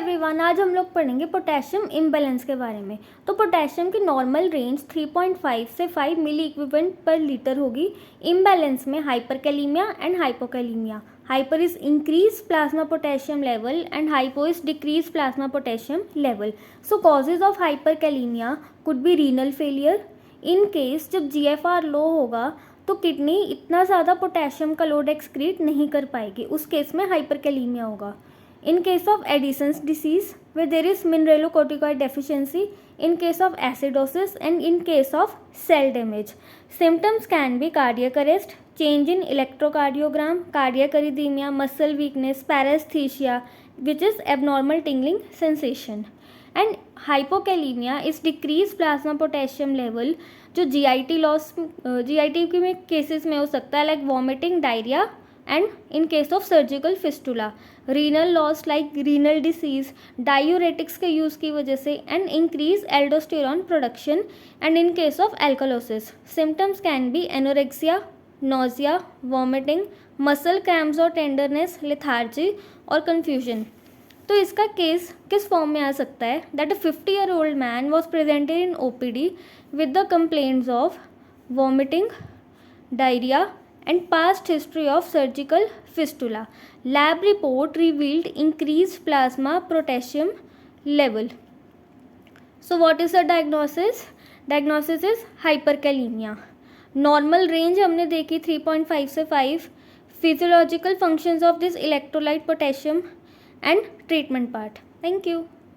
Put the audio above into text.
Everyone, आज हम लोग पढ़ेंगे पोटेशियम इम्बैलेंस के बारे में। तो पोटेशियम की नॉर्मल रेंज 3.5 से 5 मिली इक्विवेलेंट पर लीटर होगी। इम्बैलेंस में hyperkalemia and hypokalemia. Hyper is increase plasma potassium level and hypo is decrease plasma potassium level. So causes of hyperkalemia could be renal failure. In case जब GFR low होगा तो kidney इतना ज़्यादा potassium का load excrete नहीं कर पाएगी, उस केस में हाइपरकैलीमिया होगा। In case of Addison's disease, where there is mineralocorticoid deficiency, in case of acidosis, and in case of cell damage. Symptoms can be cardiac arrest, change in electrocardiogram, cardiac arrhythmia, muscle weakness, paresthesia, which is abnormal tingling sensation. And hypokalemia is decreased plasma potassium level, जो GIT loss GIT के cases में हो सकता है, like vomiting, diarrhoea, and in case of surgical fistula, renal loss like renal disease, diuretics के use की वजह से, and increase aldosterone production, and in case of alkalosis, symptoms can be anorexia, nausea, vomiting, muscle cramps और tenderness, lethargy और confusion। तो इसका case किस form में आ सकता है? That a 50-year-old man was presented in OPD with the complaints of vomiting, diarrhea and past history of surgical fistula. Lab report revealed increased plasma potassium level. So what is the diagnosis? Diagnosis is hyperkalemia. Normal range हमने देखी 3.5 से 5. Physiological functions of this electrolyte potassium and treatment part. Thank you.